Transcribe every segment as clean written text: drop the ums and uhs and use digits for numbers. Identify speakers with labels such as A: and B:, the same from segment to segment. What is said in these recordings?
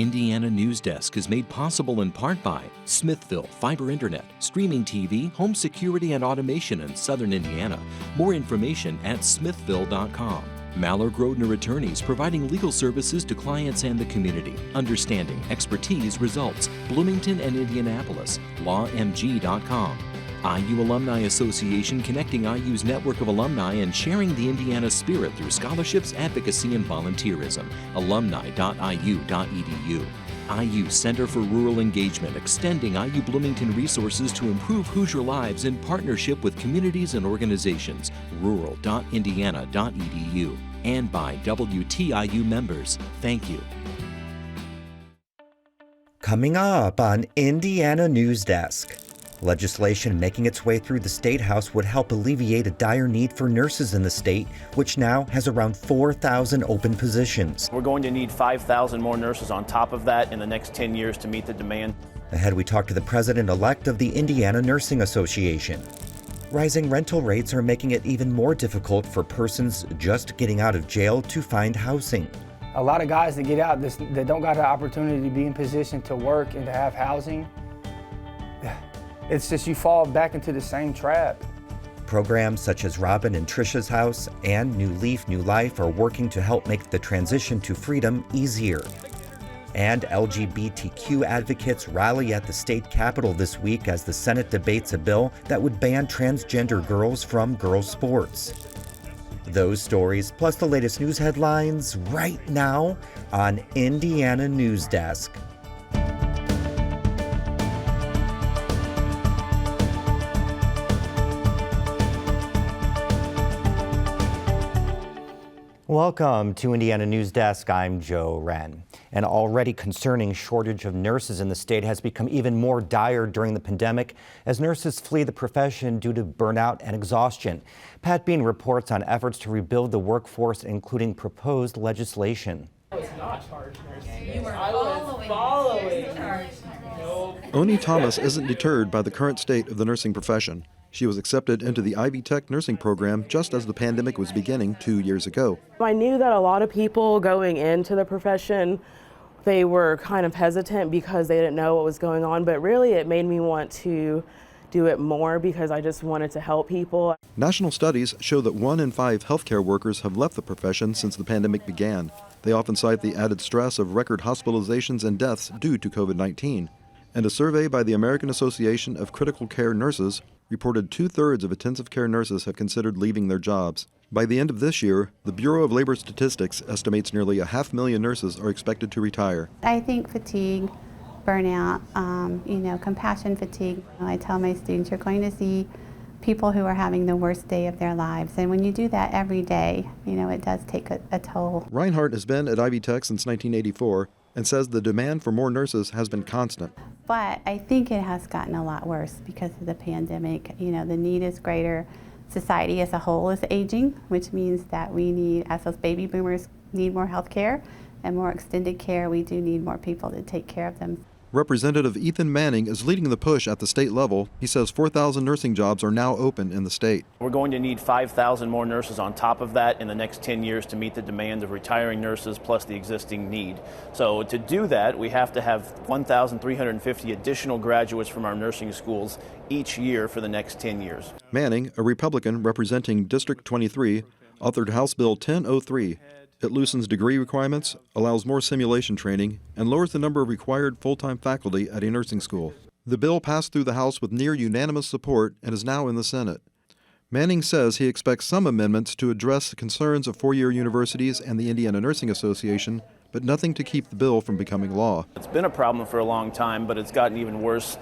A: Indiana Newsdesk is made possible in part by Smithville Fiber Internet, streaming TV, home security and automation in Southern Indiana. More information at smithville.com. MALLOR GRODNER attorneys providing legal services to clients and the community. Understanding, expertise, results. Bloomington and Indianapolis. LawMG.com. IU Alumni Association connecting IU's network of alumni and sharing the Indiana spirit through scholarships, advocacy, and volunteerism. Alumni.iu.edu. IU Center for Rural Engagement extending IU Bloomington resources to improve Hoosier lives in partnership with communities and organizations. Rural.indiana.edu. And by WTIU members. Thank you.
B: Coming up on Indiana Newsdesk. Legislation making its way through the State House would help alleviate a dire need for nurses in the state, which now has around 4,000 open positions.
C: We're going to need 5,000 more nurses on top of that in the next 10 years to meet the demand.
B: Ahead, we talk to the president-elect of the Indiana Nursing Association. Rising rental rates are making it even more difficult for persons just getting out of jail to find housing.
D: A lot of guys that get out that don't got the opportunity to be in position to work and to have housing, it's just you fall back into the same trap.
B: Programs such as Robin and Trisha's House and New Leaf, New Life are working to help make the transition to freedom easier. And LGBTQ advocates rally at the state capitol this week as the Senate debates a bill that would ban transgender girls from girls' sports. Those stories, plus the latest news headlines, right now on Indiana Newsdesk. Welcome to Indiana Newsdesk. I'm Joe Wren. An already concerning shortage of nurses in the state has become even more dire during the pandemic as nurses flee the profession due to burnout and exhaustion. Pat Bean reports on efforts to rebuild the workforce, including proposed legislation.
E: Oni Thomas isn't deterred by the current state of the nursing profession. She was accepted into the Ivy Tech nursing program just as the pandemic was beginning 2 years ago.
F: I knew that a lot of people going into the profession, they were kind of hesitant because they didn't know what was going on, but really it made me want to do it more because I just wanted to help people.
E: National studies show that 1 in 5 healthcare workers have left the profession since the pandemic began. They often cite the added stress of record hospitalizations and deaths due to COVID-19. And a survey by the American Association of Critical Care Nurses reported 2/3 of intensive care nurses have considered leaving their jobs. By the end of this year, the Bureau of Labor Statistics estimates nearly 500,000 nurses are expected to retire.
G: I think fatigue, burnout, compassion fatigue. I tell my students, you're going to see people who are having the worst day of their lives. And when you do that every day, it does take a toll.
E: Reinhardt has been at Ivy Tech since 1984 and says the demand for more nurses has been constant.
G: But I think it has gotten a lot worse because of the pandemic. The need is greater. Society as a whole is aging, which means that we need, as those baby boomers need more health care and more extended care, we do need more people to take care of them.
E: Representative Ethan Manning is leading the push at the state level. He says 4,000 nursing jobs are now open in the state.
C: We're going to need 5,000 more nurses on top of that in the next 10 years to meet the demand of retiring nurses plus the existing need. So to do that, we have to have 1,350 additional graduates from our nursing schools each year for the next 10 years.
E: Manning, a Republican representing District 23, authored House Bill 1003. It loosens degree requirements, allows more simulation training, and lowers the number of required full-time faculty at a nursing school. The bill passed through the House with near unanimous support and is now in the Senate. Manning says he expects some amendments to address the concerns of four-year universities and the Indiana Nursing Association, but nothing to keep the bill from becoming law.
C: It's been a problem for a long time, but it's gotten even worse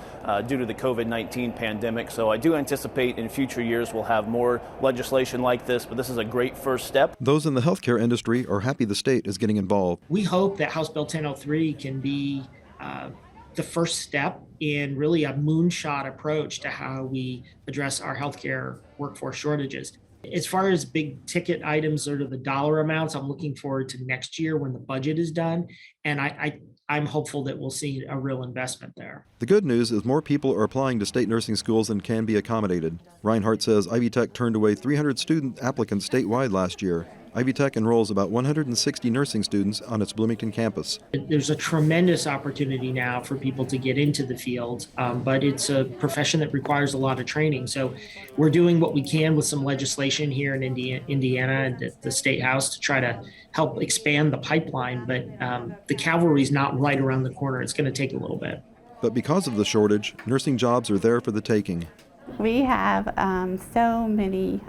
C: due to the COVID-19 pandemic. So I do anticipate in future years we'll have more legislation like this, but this is a great first step.
E: Those in the healthcare industry are happy the state is getting involved.
H: We hope that House Bill 1003 can be the first step in really a moonshot approach to how we address our healthcare workforce shortages. As far as big ticket items or the dollar amounts, I'm looking forward to next year when the budget is done. And I'm hopeful that we'll see a real investment there.
E: The good news is more people are applying to state nursing schools than can be accommodated. Reinhardt says Ivy Tech turned away 300 student applicants statewide last year. Ivy Tech enrolls about 160 nursing students on its Bloomington campus.
H: There's a tremendous opportunity now for people to get into the field, but it's a profession that requires a lot of training. So we're doing what we can with some legislation here in Indiana and at the State House to try to help expand the pipeline. But the cavalry is not right around the corner. It's going to take a little bit.
E: But because of the shortage, nursing jobs are there for the taking.
G: We have so many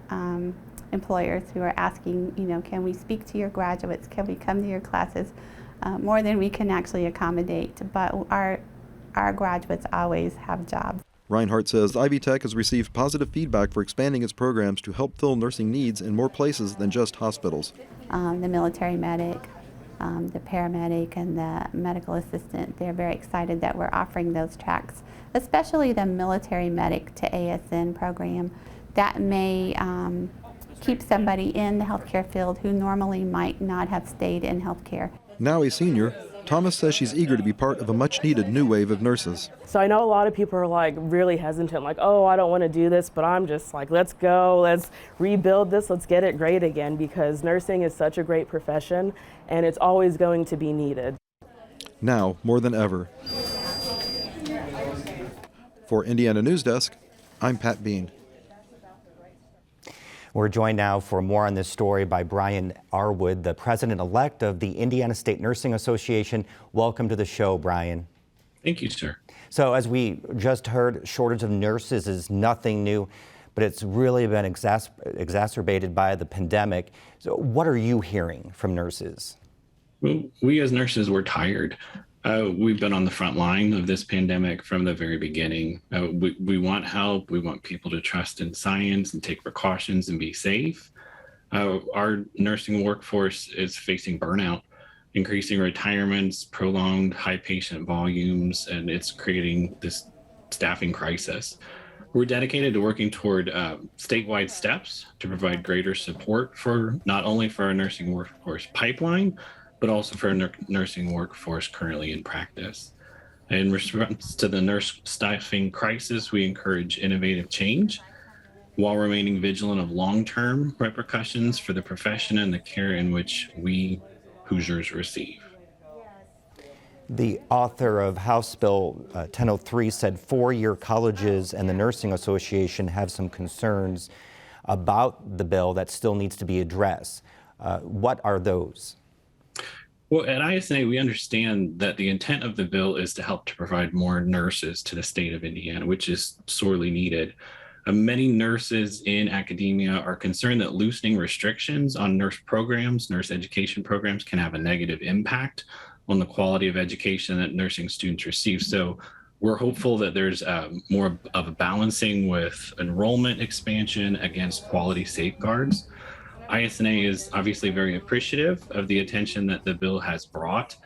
G: employers who are asking, can we speak to your graduates? Can we come to your classes? More than we can actually accommodate, but our graduates always have jobs.
E: Reinhardt says Ivy Tech has received positive feedback for expanding its programs to help fill nursing needs in more places than just hospitals.
G: The military medic, the paramedic, and the medical assistant, they're very excited that we're offering those tracks, especially the military medic to ASN program. That may keep somebody in the healthcare field who normally might not have stayed in healthcare.
E: Now a senior, Thomas says she's eager to be part of a much-needed new wave of nurses.
F: So I know a lot of people are like really hesitant, like, oh, I don't want to do this, but I'm just like, let's go, let's rebuild this, let's get it great again, because nursing is such a great profession and it's always going to be needed.
E: Now, more than ever. For Indiana Newsdesk, I'm Pat Bean.
B: We're joined now for more on this story by Brian Arwood, the president-elect of the Indiana State Nursing Association. Welcome to the show, Brian.
I: Thank you, sir.
B: So as we just heard, shortage of nurses is nothing new, but it's really been exacerbated by the pandemic. So what are you hearing from nurses?
I: Well, we as nurses, we're tired. We've been on the front line of this pandemic from the very beginning. We want help. We want people to trust in science and take precautions and be safe. Our nursing workforce is facing burnout, increasing retirements, prolonged high patient volumes, and it's creating this staffing crisis. We're dedicated to working toward statewide steps to provide greater support for not only for our nursing workforce pipeline, but also for our nursing workforce currently in practice. In response to the nurse staffing crisis, we encourage innovative change while remaining vigilant of long-term repercussions for the profession and the care in which we Hoosiers receive.
B: The author of House Bill 1003 said four-year colleges and the Nursing Association have some concerns about the bill that still needs to be addressed. What are those?
I: Well, at ISNA, we understand that the intent of the bill is to help to provide more nurses to the state of Indiana, which is sorely needed. Many nurses in academia are concerned that loosening restrictions on nurse programs, nurse education programs, can have a negative impact on the quality of education that nursing students receive. So we're hopeful that there's more of a balancing with enrollment expansion against quality safeguards. ISNA is obviously very appreciative of the attention that the bill has brought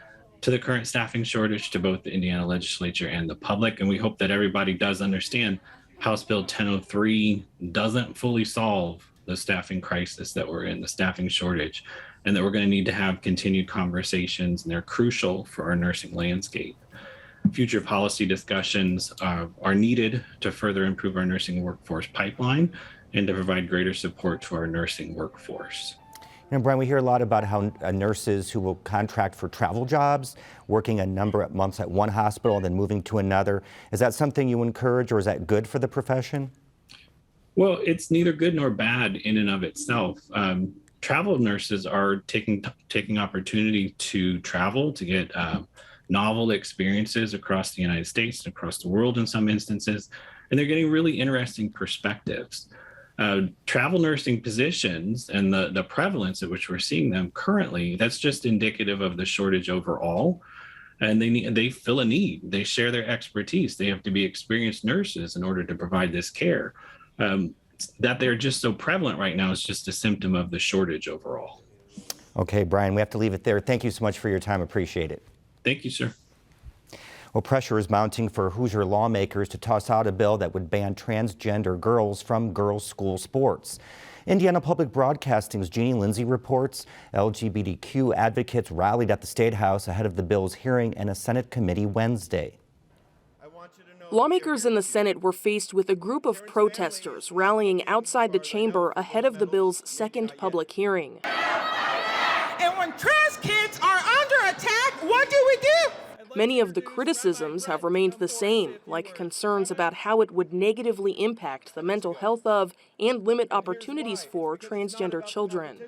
I: to the current staffing shortage to both the Indiana legislature and the public. And we hope that everybody does understand House Bill 1003 doesn't fully solve the staffing crisis that we're in, the staffing shortage, and that we're going to need to have continued conversations, and they're crucial for our nursing landscape. Future policy discussions are needed to further improve our nursing workforce pipeline and to provide greater support to our nursing workforce.
B: Brian, we hear a lot about how nurses who will contract for travel jobs, working a number of months at one hospital and then moving to another. Is that something you encourage, or is that good for the profession?
I: Well, it's neither good nor bad in and of itself. Travel nurses are taking opportunity to travel, to get novel experiences across the United States and across the world in some instances, and they're getting really interesting perspectives. Travel nursing positions and the prevalence at which we're seeing them currently, that's just indicative of the shortage overall. And they fill a need. They share their expertise. They have to be experienced nurses in order to provide this care. That they're just so prevalent right now is just a symptom of the shortage overall.
B: Okay, Brian, we have to leave it there. Thank you so much for your time. Appreciate it.
I: Thank you, sir.
B: Well, pressure is mounting for Hoosier lawmakers to toss out a bill that would ban transgender girls from girls' school sports. Indiana Public Broadcasting's Jeannie Lindsay reports LGBTQ advocates rallied at the State House ahead of the bill's hearing in a Senate committee Wednesday.
J: Lawmakers in the Senate were faced with a group of protesters rallying outside the chamber ahead of the bill's second public hearing.
K: And when trans kids are under attack, what do we do?
J: Many of the criticisms have remained the same, like concerns about how it would negatively impact the mental health of and limit opportunities for transgender children.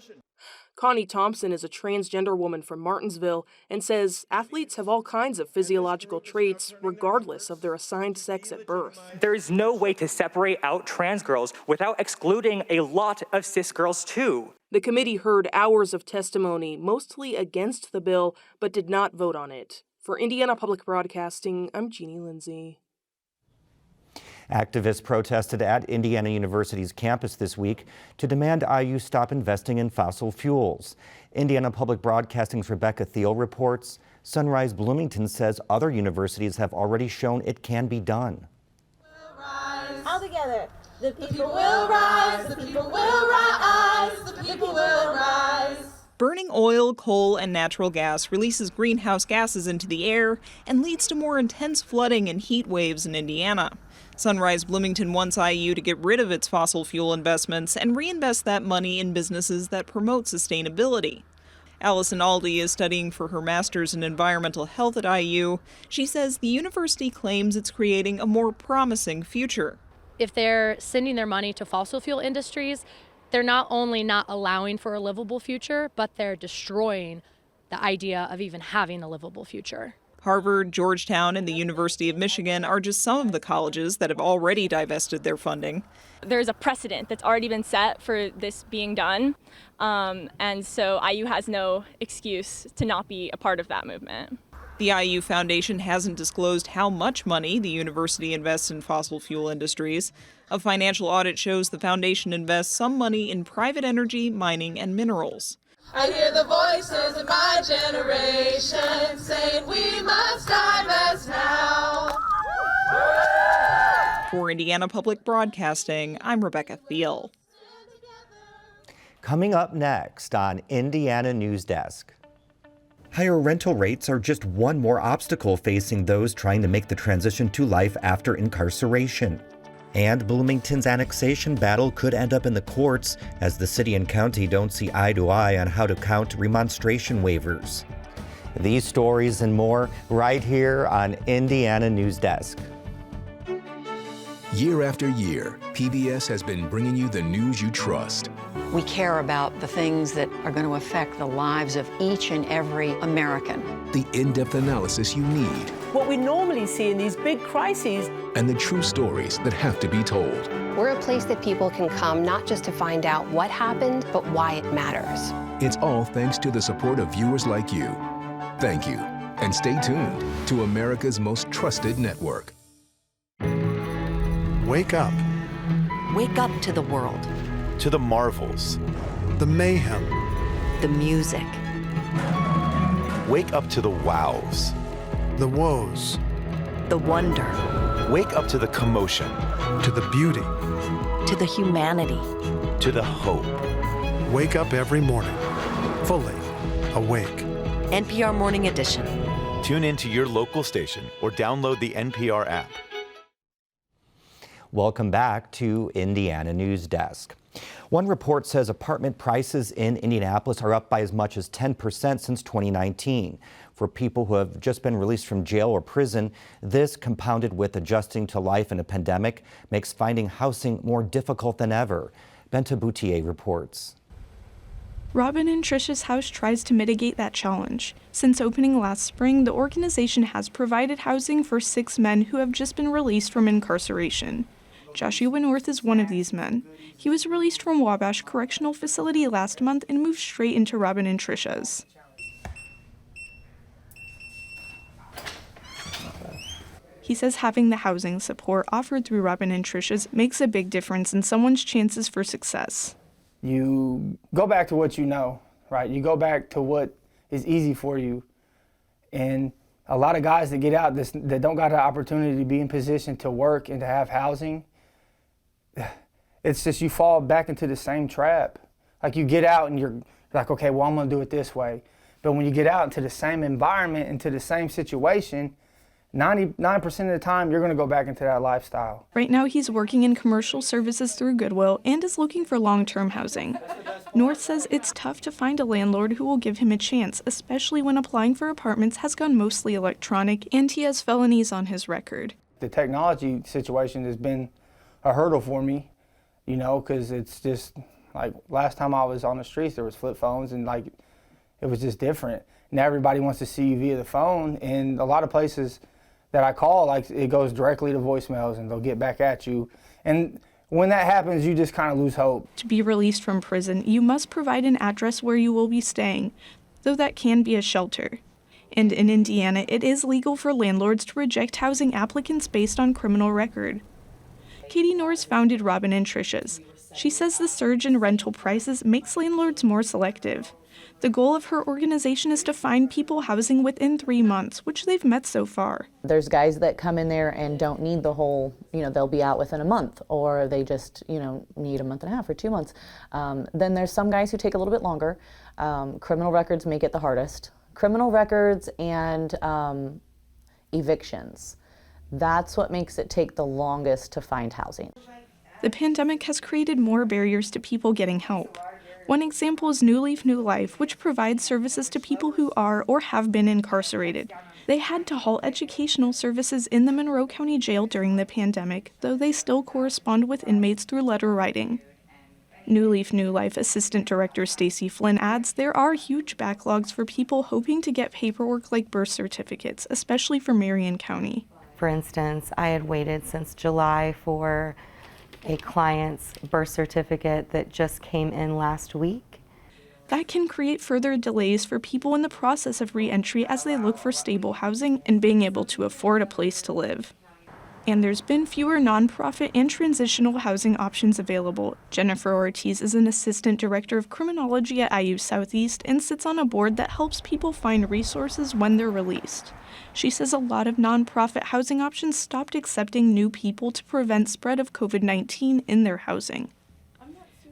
J: Connie Thompson is a transgender woman from Martinsville and says athletes have all kinds of physiological traits regardless of their assigned sex at birth.
L: There is no way to separate out trans girls without excluding a lot of cis girls too.
J: The committee heard hours of testimony, mostly against the bill, but did not vote on it. For Indiana Public Broadcasting, I'm Jeannie Lindsay.
B: Activists protested at Indiana University's campus this week to demand IU stop investing in fossil fuels. Indiana Public Broadcasting's Rebecca Thiel reports Sunrise Bloomington says other universities have already shown it can be done.
M: All together. The people will rise, the people will rise, the people will rise.
N: Burning oil, coal, and natural gas releases greenhouse gases into the air and leads to more intense flooding and heat waves in Indiana. Sunrise Bloomington wants IU to get rid of its fossil fuel investments and reinvest that money in businesses that promote sustainability. Allison Aldi is studying for her master's in environmental health at IU. She says the university claims it's creating a more promising future.
O: If they're sending their money to fossil fuel industries, they're not only not allowing for a livable future, but they're destroying the idea of even having a livable future.
N: Harvard, Georgetown, and the University of Michigan are just some of the colleges that have already divested their funding.
P: There's a precedent that's already been set for this being done, and so IU has no excuse to not be a part of that movement.
N: The IU Foundation hasn't disclosed how much money the university invests in fossil fuel industries. A financial audit shows the foundation invests some money in private energy, mining, and minerals.
M: I hear the voices of my generation saying we must divest now.
N: For Indiana Public Broadcasting, I'm Rebecca Thiel.
B: Coming up next on Indiana Newsdesk. Higher rental rates are just one more obstacle facing those trying to make the transition to life after incarceration. And Bloomington's annexation battle could end up in the courts as the city and county don't see eye to eye on how to count remonstration waivers. These stories and more right here on Indiana Newsdesk.
Q: Year after year, PBS has been bringing you the news you trust.
R: We care about the things that are going to affect the lives of each and every American.
Q: The in-depth analysis you need.
S: What we normally see in these big crises.
Q: And the true stories that have to be told.
T: We're a place that people can come not just to find out what happened, but why it matters.
Q: It's all thanks to the support of viewers like you. Thank you. And stay tuned to America's most trusted network.
U: Wake up.
R: Wake up to the world.
U: To the marvels, the mayhem,
R: the music.
U: Wake up to the wows, the woes,
R: the wonder.
U: Wake up to the commotion, to the beauty,
R: to the humanity,
U: to the hope. Wake up every morning, fully awake.
R: NPR Morning Edition.
U: Tune in to your local station or download the NPR app.
B: Welcome back to Indiana Newsdesk. One report says apartment prices in Indianapolis are up by as much as 10% since 2019. For people who have just been released from jail or prison, this, compounded with adjusting to life in a pandemic, makes finding housing more difficult than ever. Benta Boutier reports.
V: Robin and Trisha's house tries to mitigate that challenge. Since opening last spring, the organization has provided housing for 6 men who have just been released from incarceration. Joshua North is one of these men. He was released from Wabash Correctional Facility last month and moved straight into Robin and Trisha's. He says having the housing support offered through Robin and Trisha's makes a big difference in someone's chances for success.
D: You go back to what you know, right? You go back to what is easy for you. And a lot of guys that get out that don't got the opportunity to be in position to work and to have housing, it's just you fall back into the same trap. Like you get out and you're like, okay, well, I'm gonna do it this way. But when you get out into the same environment, into the same situation, 99% of the time, you're going to go back into that lifestyle.
V: Right now, he's working in commercial services through Goodwill and is looking for long-term housing. North says it's tough to find a landlord who will give him a chance, especially when applying for apartments has gone mostly electronic and he has felonies on his record.
D: The technology situation has been a hurdle for me, you know, because it's just like last time I was on the streets, there was flip phones and like it was just different. Now everybody wants to see you via the phone, and a lot of places that I call, like, it goes directly to voicemails and they'll get back at you. And when that happens, you just kind of lose hope.
V: To be released from prison, you must provide an address where you will be staying, though that can be a shelter. And in Indiana, it is legal for landlords to reject housing applicants based on criminal record. Katie Norris founded Robin and Trisha's. She says the surge in rental prices makes landlords more selective. The goal of her organization is to find people housing within 3 months, which they've met so far.
A: There's guys that come in there and don't need the whole, they'll be out within a month, or they just, need a month and a half or 2 months. Then there's some guys who take a little bit longer. Criminal records make it the hardest. Criminal records and evictions. That's what makes it take the longest to find housing.
V: The pandemic has created more barriers to people getting help. One example is New Leaf New Life, which provides services to people who are or have been incarcerated. They had to halt educational services in the Monroe County Jail during the pandemic, though they still correspond with inmates through letter writing. New Leaf New Life Assistant Director Stacy Flynn adds there are huge backlogs for people hoping to get paperwork like birth certificates, especially for Marion County.
C: For instance, I had waited since July for a client's birth certificate that just came in last week.
V: That can create further delays for people in the process of re-entry as they look for stable housing and being able to afford a place to live. And there's been fewer nonprofit and transitional housing options available. Jennifer Ortiz is an assistant director of criminology at IU Southeast and sits on a board that helps people find resources when they're released. She says a lot of nonprofit housing options stopped accepting new people to prevent spread of COVID-19 in their housing.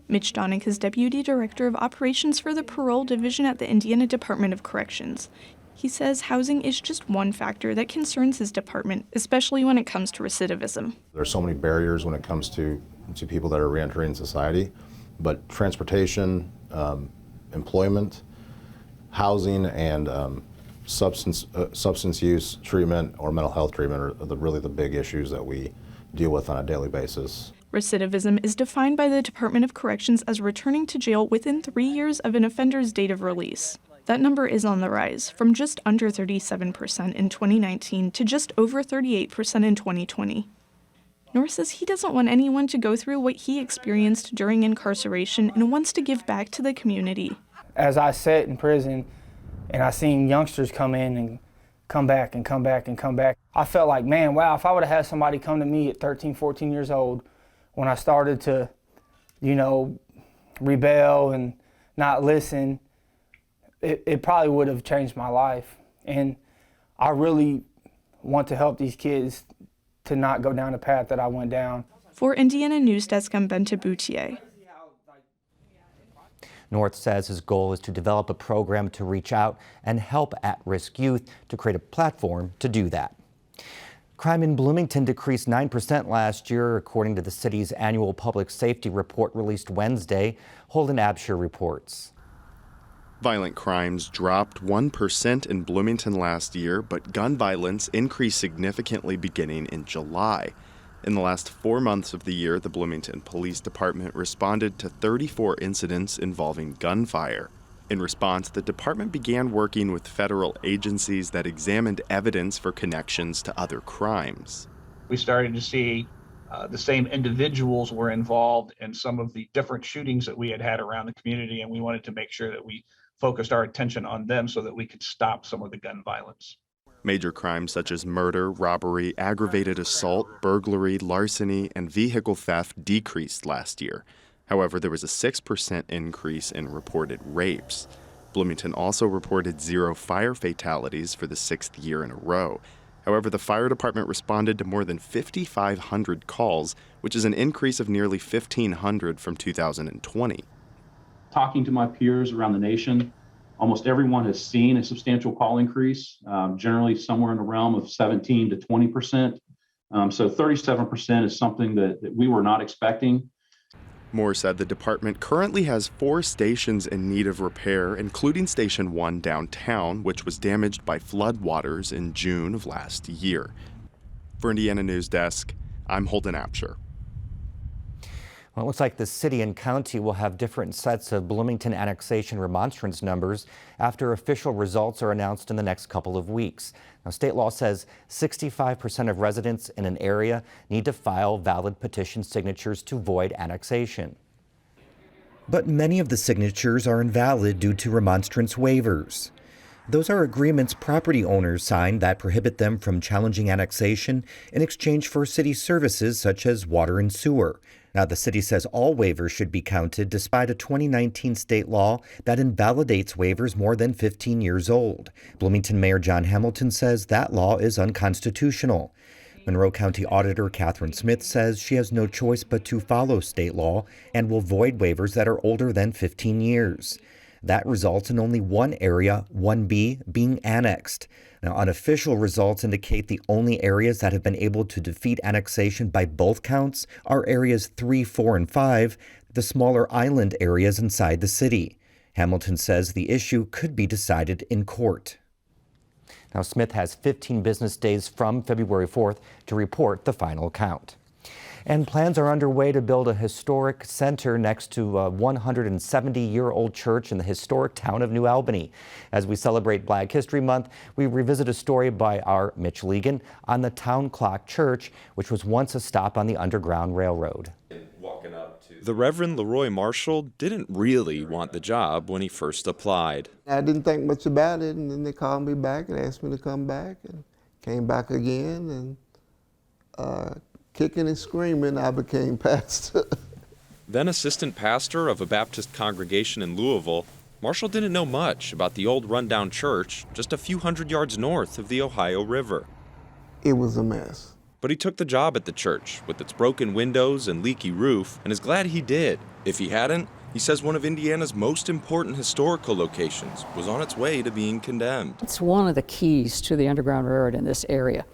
V: Mitch Donick is Deputy Director of Operations for the Parole Division at the Indiana Department of Corrections. He says housing is just one factor that concerns his department, especially when it comes to recidivism.
W: There's so many barriers when it comes to people that are reentering society, but transportation, employment, housing, and substance use treatment or mental health treatment are really the big issues that we deal with on a daily basis.
V: Recidivism is defined by the Department of Corrections as returning to jail within 3 years of an offender's date of release. That number is on the rise, from just under 37% in 2019 to just over 38% in 2020. North says he doesn't want anyone to go through what he experienced during incarceration and wants to give back to the community.
D: As I sat in prison and I seen youngsters come in and come back and come back and come back, I felt like, man, wow, if I would have had somebody come to me at 13, 14 years old when I started to, rebel and not listen, it probably would have changed my life. And I really want to help these kids to not go down the path that I went down.
V: For Indiana Newsdesk, I'm Benta Boutier.
B: North says his goal is to develop a program to reach out and help at-risk youth, to create a platform to do that. Crime in Bloomington decreased 9% last year, according to the city's annual public safety report released Wednesday. Holden Absher reports.
X: Violent crimes dropped 1% in Bloomington last year, but gun violence increased significantly beginning in July. In the last 4 months of the year, the Bloomington Police Department responded to 34 incidents involving gunfire. In response, the department began working with federal agencies that examined evidence for connections to other crimes.
Y: We started to see the same individuals were involved in some of the different shootings that we had around the community, and we wanted to make sure that we focused our attention on them so that we could stop some of the gun violence.
X: Major crimes such as murder, robbery, aggravated assault, burglary, larceny, and vehicle theft decreased last year. However, there was a 6% increase in reported rapes. Bloomington also reported 0 fire fatalities for the 6th year in a row. However, the fire department responded to more than 5,500 calls, which is an increase of nearly 1,500 from 2020.
Z: Talking to my peers around the nation,
E: Almost everyone has seen a substantial call increase, generally somewhere in the realm of 17 to 20%. So 37% is something that we were not expecting.
X: Moore said the department currently has 4 stations in need of repair, including Station 1 downtown, which was damaged by floodwaters in June of last year. For Indiana News Desk, I'm Holden Apsher.
B: Well, it looks like the city and county will have different sets of Bloomington annexation remonstrance numbers after official results are announced in the next couple of weeks. Now, state law says 65% of residents in an area need to file valid petition signatures to void annexation. But many of the signatures are invalid due to remonstrance waivers. Those are agreements property owners sign that prohibit them from challenging annexation in exchange for city services such as water and sewer. Now, the city says all waivers should be counted despite a 2019 state law that invalidates waivers more than 15 years old. Bloomington Mayor John Hamilton says that law is unconstitutional. Monroe County Auditor Catherine Smith says she has no choice but to follow state law and will void waivers that are older than 15 years. That results in only one area, 1B, being annexed. Now, unofficial results indicate the only areas that have been able to defeat annexation by both counts are areas 3, 4, and 5, the smaller island areas inside the city. Hamilton says the issue could be decided in court. Now, Smith has 15 business days from February 4th to report the final count. And plans are underway to build a historic center next to a 170-year-old church in the historic town of New Albany. As we celebrate Black History Month, we revisit a story by our Mitch Legan on the Town Clock Church, which was once a stop on the Underground Railroad.
F: The Reverend Leroy Marshall didn't really want the job when he first applied.
G: I didn't think much about it, and then they called me back and asked me to come back, and came back again, and kicking and screaming, I became pastor.
F: Then assistant pastor of a Baptist congregation in Louisville, Marshall didn't know much about the old rundown church just a few hundred yards north of the Ohio River.
G: It was a mess.
F: But he took the job at the church with its broken windows and leaky roof and is glad he did. If he hadn't, he says one of Indiana's most important historical locations was on its way to being condemned.
H: It's one of the keys to the Underground Railroad in this area.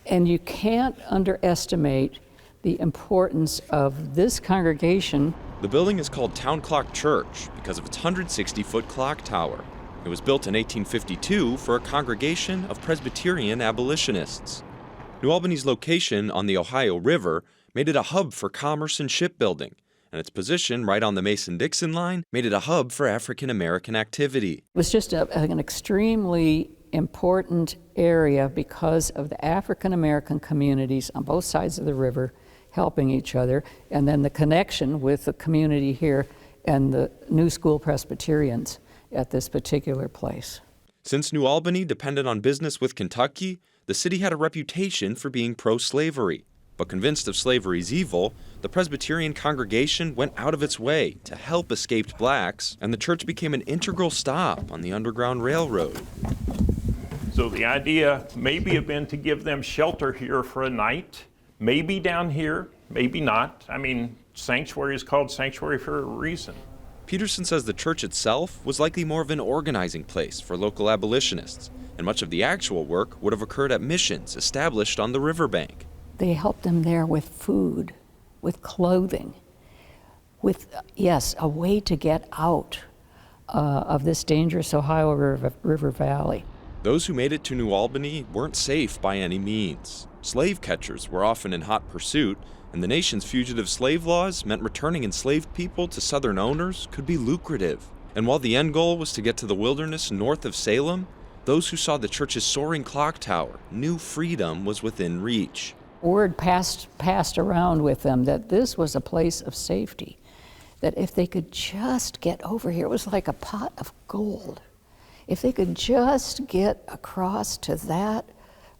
H: And you can't underestimate the importance of this congregation.
F: The building is called Town Clock Church because of its 160-foot clock tower. It was built in 1852 for a congregation of Presbyterian abolitionists. New Albany's location on the Ohio River made it a hub for commerce and shipbuilding, and its position right on the Mason-Dixon line made it a hub for African-American activity.
H: It was just an extremely important area because of the African-American communities on both sides of the river helping each other, and then the connection with the community here and the New School Presbyterians at this particular place.
F: Since New Albany depended on business with Kentucky, the city had a reputation for being pro-slavery. But convinced of slavery's evil, the Presbyterian congregation went out of its way to help escaped blacks, and the church became an integral stop on the Underground Railroad.
I: So the idea maybe have been to give them shelter here for a night, maybe down here, maybe not. I mean, sanctuary is called sanctuary for a reason.
F: Peterson says the church itself was likely more of an organizing place for local abolitionists, and much of the actual work would have occurred at missions established on the riverbank.
H: They helped them there with food, with clothing, with, yes, a way to get out of this dangerous Ohio River Valley.
F: Those who made it to New Albany weren't safe by any means. Slave catchers were often in hot pursuit, and the nation's fugitive slave laws meant returning enslaved people to Southern owners could be lucrative. And while the end goal was to get to the wilderness north of Salem, those who saw the church's soaring clock tower knew freedom was within reach.
H: Word passed around with them that this was a place of safety, that if they could just get over here, it was like a pot of gold. If they could just get across to that,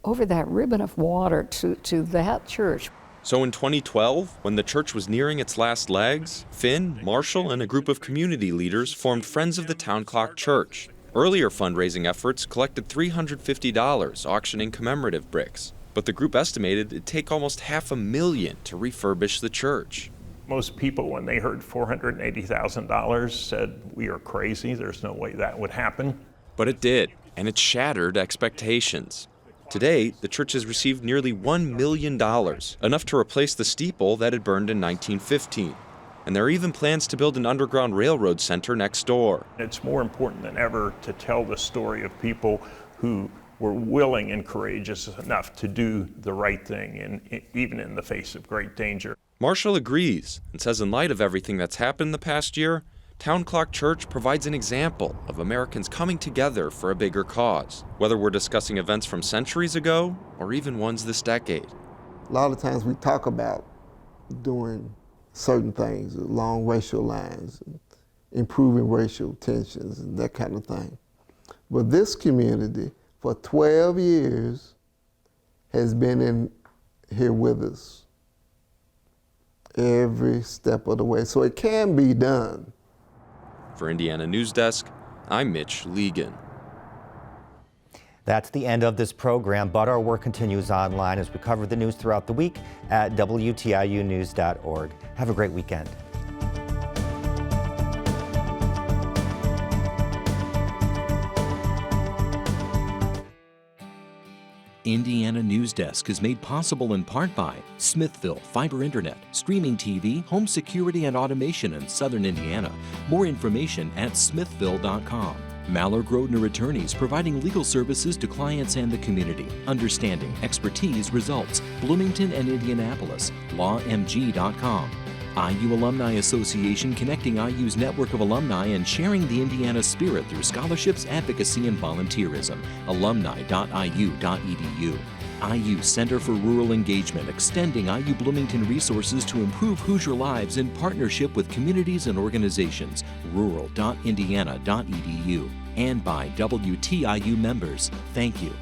H: over that ribbon of water to that church.
F: So in 2012, when the church was nearing its last legs, Finn, Marshall, and a group of community leaders formed Friends of the Town Clock Church. Earlier fundraising efforts collected $350 auctioning commemorative bricks, but the group estimated it'd take almost $500,000 to refurbish the church.
I: Most people, when they heard $480,000, said, "We are crazy. There's no way that would happen."
F: But it did, and it shattered expectations. Today, the church has received nearly $1 million, enough to replace the steeple that had burned in 1915. And there are even plans to build an underground railroad center next door.
I: It's more important than ever to tell the story of people who were willing and courageous enough to do the right thing, and even in the face of great danger.
F: Marshall agrees and says in light of everything that's happened the past year, Town Clock Church provides an example of Americans coming together for a bigger cause, whether we're discussing events from centuries ago or even ones this decade.
G: A lot of times we talk about doing certain things along racial lines, improving racial tensions and that kind of thing. But this community, for 12 years, has been in here with us every step of the way. So it can be done.
F: For Indiana Newsdesk, I'm Mitch Legan.
B: That's the end of this program, but our work continues online as we cover the news throughout the week at WTIUnews.org. Have a great weekend.
J: Indiana Newsdesk is made possible in part by Smithville Fiber Internet, streaming TV, home security and automation in Southern Indiana. More information at smithville.com. MALLOR GRODNER Attorneys, providing legal services to clients and the community. Understanding, expertise, results. Bloomington and Indianapolis. LawMG.com. IU Alumni Association, connecting IU's network of alumni and sharing the Indiana spirit through scholarships, advocacy, and volunteerism. Alumni.iu.edu. IU Center for Rural Engagement, extending IU Bloomington resources to improve Hoosier lives in partnership with communities and organizations. Rural.indiana.edu. And by WTIU members. Thank you.